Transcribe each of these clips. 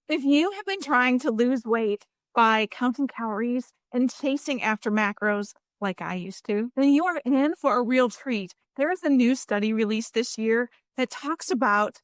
If you have been trying to lose weight by counting calories and chasing after macros like I used to, then you are in for a real treat. There is a new study released this year that talks about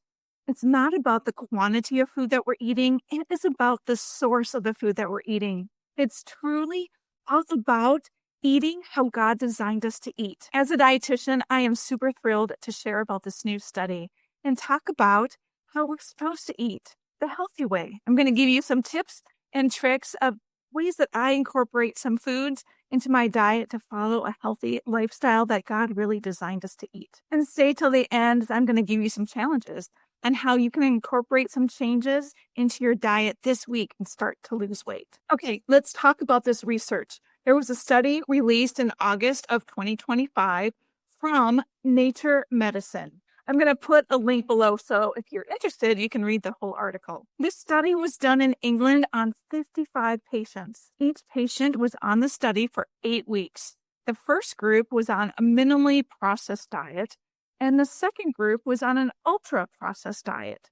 it's not about the quantity of food that we're eating, it is about the source of the food that we're eating. It's truly all about eating how God designed us to eat. As a dietitian, I am super thrilled to share about this new study and talk about how we're supposed to eat the healthy way. I'm going to give you some tips and tricks of ways that I incorporate some foods into my diet to follow a healthy lifestyle that God really designed us to eat. And stay till the end, as I'm going to give you some challenges and how you can incorporate some changes into your diet this week and start to lose weight. Okay, let's talk about this research. There was a study released in August of 2025 from Nature Medicine. I'm going to put a link below, so if you're interested, you can read the whole article. This study was done in England on 55 patients. Each patient was on the study for 8 weeks. The first group was on a minimally processed diet, and the second group was on an ultra-processed diet.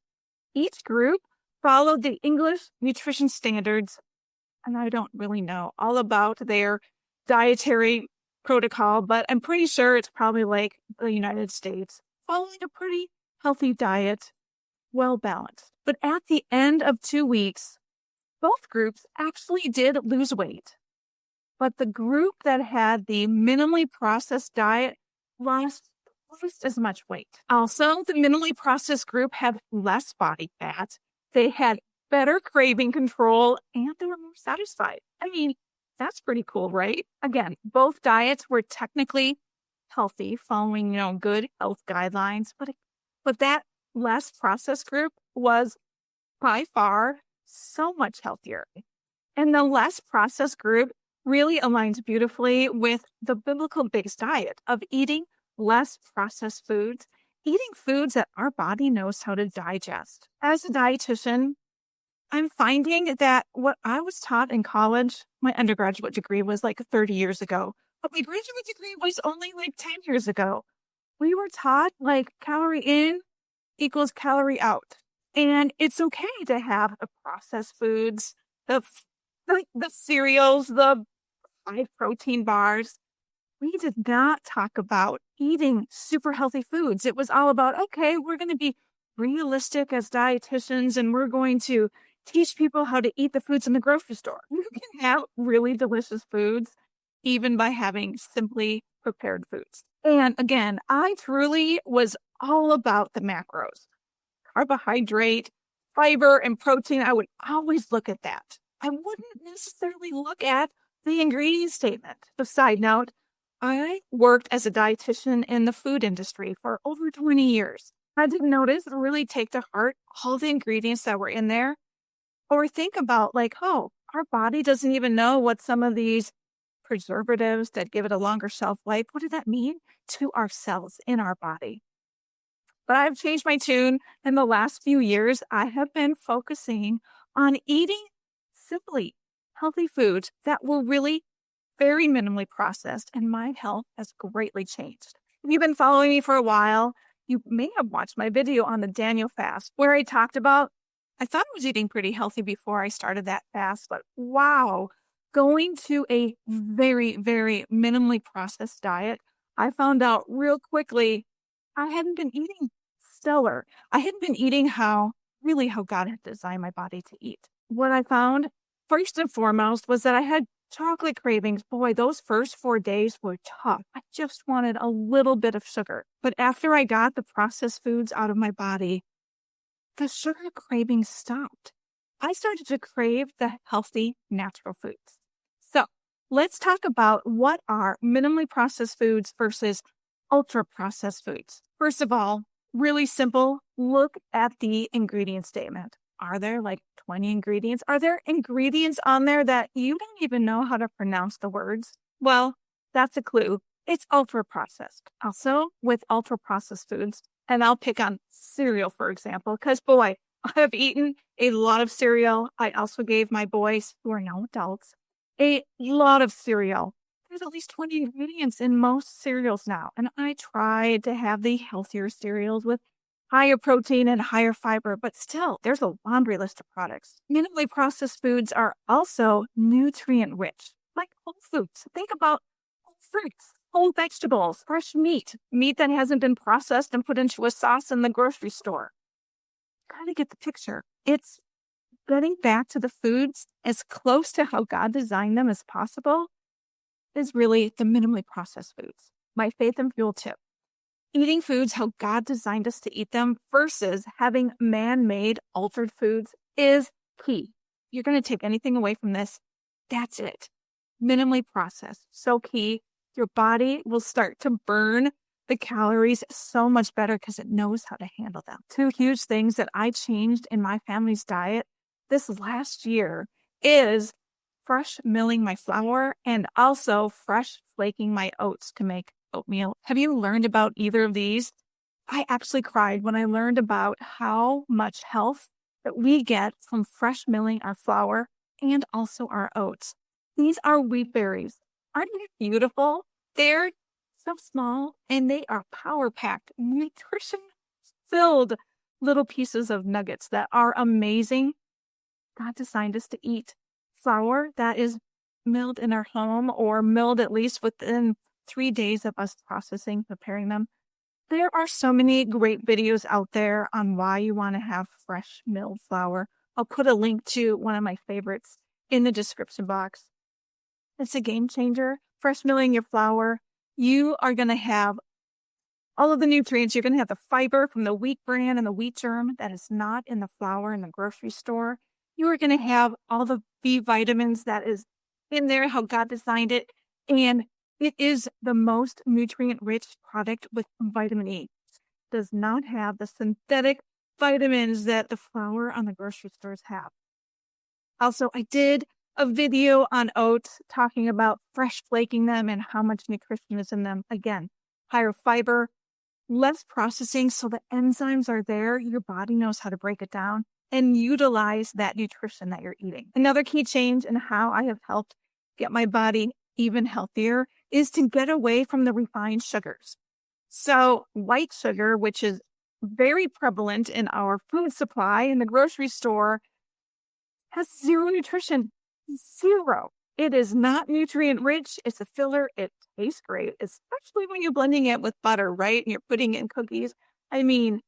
Each group followed the English nutrition standards, and I don't really know all about their dietary protocol, but I'm pretty sure it's probably like the United States, following a pretty healthy diet, well balanced. But at the end of 2 weeks, both groups actually did lose weight. But the group that had the minimally processed diet lost almost as much weight. Also, the minimally processed group had less body fat. They had better craving control, and they were more satisfied. I mean, that's pretty cool, right? Again, both diets were technically healthy, following, good health guidelines, but that less processed group was by far so much healthier. And the less processed group really aligns beautifully with the biblical based diet of eating less processed foods, eating foods that our body knows how to digest. As a dietitian, I'm finding that what I was taught in college, my undergraduate degree was like 30 years ago, but my graduate degree was only like 10 years ago. We were taught like calorie in equals calorie out. And it's okay to have the processed foods, the cereals, the high protein bars. We did not talk about eating super healthy foods. It was all about, okay, we're going to be realistic as dietitians and we're going to teach people how to eat the foods in the grocery store. You can have really delicious foods even by having simply prepared foods. And again, I truly was all about the macros. Carbohydrate, fiber, and protein, I would always look at that. I wouldn't necessarily look at the ingredient statement. A side note, I worked as a dietitian in the food industry for over 20 years. I didn't notice or really take to heart all the ingredients that were in there, or think about like, oh, our body doesn't even know what some of these preservatives that give it a longer shelf life, what does that mean to our cells in our body? But I've changed my tune. In the last few years, I have been focusing on eating simply healthy foods that were really very minimally processed, and my health has greatly changed. If you've been following me for a while, you may have watched my video on the Daniel fast, where I talked about, I thought I was eating pretty healthy before I started that fast, but wow, going to a very, very minimally processed diet, I found out real quickly I hadn't been eating stellar. I hadn't been eating how God had designed my body to eat. What I found first and foremost was that I had chocolate cravings. Boy, those first 4 days were tough. I just wanted a little bit of sugar. But after I got the processed foods out of my body, the sugar cravings stopped. I started to crave the healthy, natural foods. So let's talk about what are minimally processed foods versus ultra-processed foods. First of all, really simple, look at the ingredient statement. Are there like 20 ingredients? Are there ingredients on there that you don't even know how to pronounce the words? Well, that's a clue. It's ultra-processed. Also, with ultra-processed foods, and I'll pick on cereal, for example, because boy, I have eaten a lot of cereal. I also gave my boys, who are now adults, a lot of cereal. There's at least 20 ingredients in most cereals now. And I tried to have the healthier cereals with higher protein and higher fiber, but still, there's a laundry list of products. Minimally processed foods are also nutrient rich, like whole foods. Think about whole fruits, whole vegetables, fresh meat, meat that hasn't been processed and put into a sauce in the grocery store. Kind of get the picture. It's getting back to the foods as close to how God designed them as possible is really the minimally processed foods. My faith and fuel tip. Eating foods how God designed us to eat them versus having man-made altered foods is key. You're going to take anything away from this, that's it. Minimally processed, so key. Your body will start to burn the calories so much better because it knows how to handle them. 2 huge things that I changed in my family's diet this last year is fresh milling my flour and also fresh flaking my oats to make oatmeal. Have you learned about either of these? I actually cried when I learned about how much health that we get from fresh milling our flour and also our oats. These are wheat berries. Aren't they beautiful? They're so small and they are power-packed, nutrition-filled little pieces of nuggets that are amazing. God designed us to eat flour that is milled in our home or milled at least within 3 days of us processing, preparing them. There are so many great videos out there on why you want to have fresh milled flour. I'll put a link to one of my favorites in the description box. It's a game changer. Fresh milling your flour, you are going to have all of the nutrients. You're going to have the fiber from the wheat bran and the wheat germ that is not in the flour in the grocery store. You are going to have all the B vitamins that is in there, how God designed it. And it is the most nutrient-rich product with vitamin E. It does not have the synthetic vitamins that the flour on the grocery stores have. Also, I did a video on oats talking about fresh flaking them and how much nutrition is in them. Again, higher fiber, less processing, so the enzymes are there. Your body knows how to break it down and utilize that nutrition that you're eating. Another key change in how I have helped get my body even healthier is to get away from the refined sugars. So white sugar, which is very prevalent in our food supply in the grocery store, has zero nutrition. Zero. It is not nutrient rich. It's a filler. It tastes great, especially when you're blending it with butter, right? And you're putting it in cookies. I mean,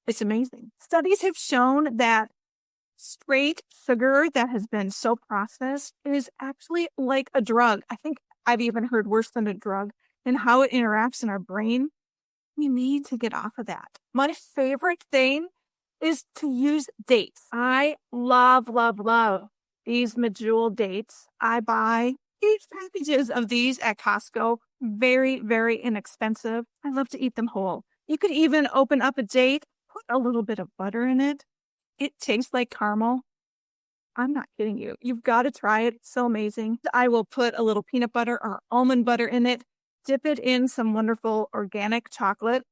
it's amazing. Studies have shown that straight sugar that has been so processed is actually like a drug. I think I've even heard worse than a drug and how it interacts in our brain. We need to get off of that. My favorite thing is to use dates. I love these medjool dates. I buy huge packages of these at Costco. Very, very inexpensive. I love to eat them whole. You could even open up a date, put a little bit of butter in it. It tastes like caramel. I'm not kidding you. You've got to try it. It's so amazing. I will put a little peanut butter or almond butter in it, dip it in some wonderful organic chocolate.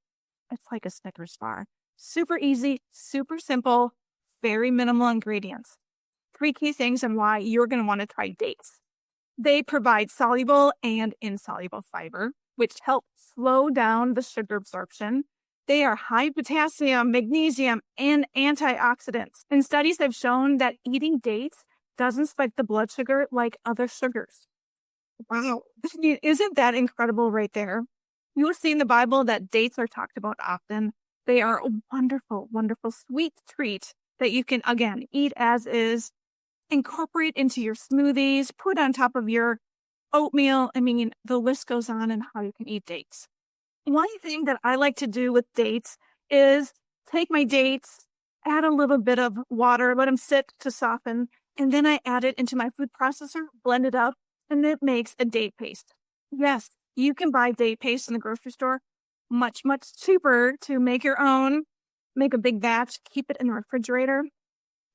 It's like a Snickers bar. Super easy, super simple, very minimal ingredients. 3 key things and why you're going to want to try dates. They provide soluble and insoluble fiber, which help slow down the sugar absorption. They are high potassium, magnesium, and antioxidants. And studies have shown that eating dates doesn't spike the blood sugar like other sugars. Wow. Isn't that incredible right there? You'll see in the Bible that dates are talked about often. They are a wonderful, wonderful sweet treat that you can, again, eat as is, incorporate into your smoothies, put on top of your oatmeal. I mean, the list goes on how you can eat dates. One thing that I like to do with dates is take my dates, add a little bit of water, let them sit to soften, and then I add it into my food processor, blend it up, and it makes a date paste. Yes, you can buy date paste in the grocery store. Much, much cheaper to make your own. Make a big batch, keep it in the refrigerator.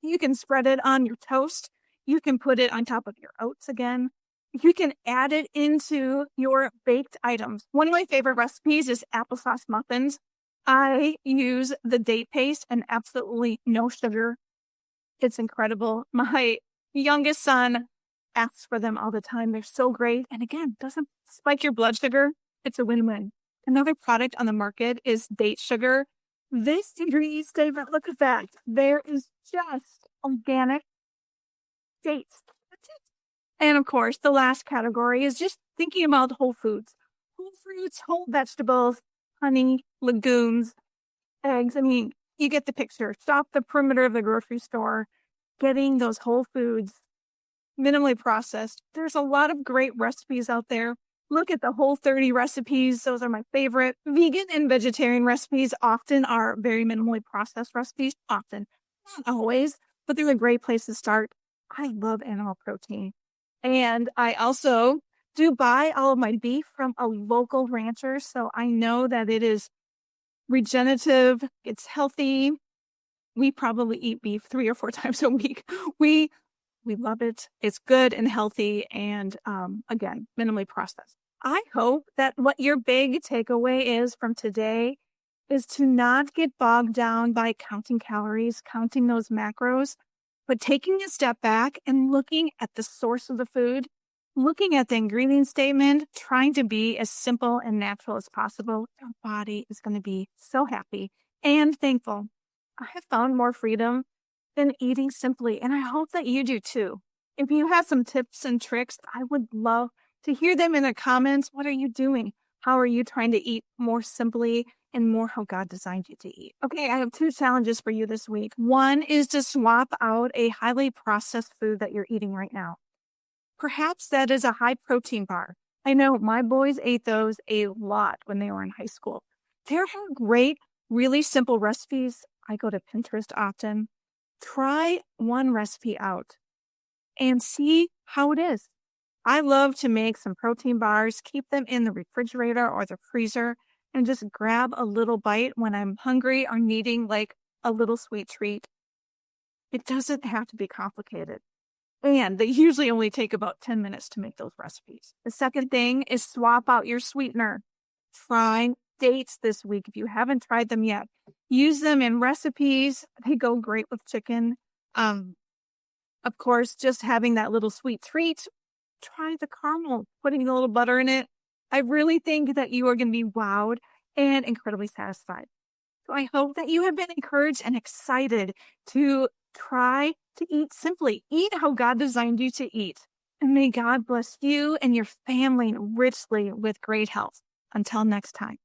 You can spread it on your toast. You can put it on top of your oats again. You can add it into your baked items. One of my favorite recipes is applesauce muffins. I use the date paste and absolutely no sugar. It's incredible. My youngest son asks for them all the time. They're so great. And again, doesn't spike your blood sugar. It's a win-win. Another product on the market is date sugar. This ingredient statement, look at that. There is just organic dates. That's it. And of course, the last category is just thinking about whole foods. Whole fruits, whole vegetables, honey, legumes, eggs. I mean, you get the picture. Stop the perimeter of the grocery store, getting those whole foods, minimally processed. There's a lot of great recipes out there. Look at the Whole30 recipes. Those are my favorite. Vegan and vegetarian recipes often are very minimally processed recipes. Often, not always, but they're a great place to start. I love animal protein. And I also do buy all of my beef from a local rancher. So I know that it is regenerative. It's healthy. We probably eat beef 3 or 4 times a week. We love it. It's good and healthy and, again, minimally processed. I hope that what your big takeaway is from today is to not get bogged down by counting calories, counting those macros, but taking a step back and looking at the source of the food, looking at the ingredient statement, trying to be as simple and natural as possible. Your body is going to be so happy and thankful. I have found more freedom than eating simply, and I hope that you do too. If you have some tips and tricks, I would love to hear them in the comments. What are you doing? How are you trying to eat more simply and more how God designed you to eat? Okay, I have 2 challenges for you this week. One is to swap out a highly processed food that you're eating right now. Perhaps that is a high protein bar. I know my boys ate those a lot when they were in high school. There are great, really simple recipes. I go to Pinterest often. Try one recipe out and see how it is. I love to make some protein bars, keep them in the refrigerator or the freezer, and just grab a little bite when I'm hungry or needing like a little sweet treat. It doesn't have to be complicated. And they usually only take about 10 minutes to make those recipes. The second thing is swap out your sweetener. Try dates this week if you haven't tried them yet. Use them in recipes. They go great with chicken. Of course, just having that little sweet treat. Try the caramel, putting a little butter in it. I really think that you are going to be wowed and incredibly satisfied. So I hope that you have been encouraged and excited to try to eat simply. Eat how God designed you to eat. And may God bless you and your family richly with great health. Until next time.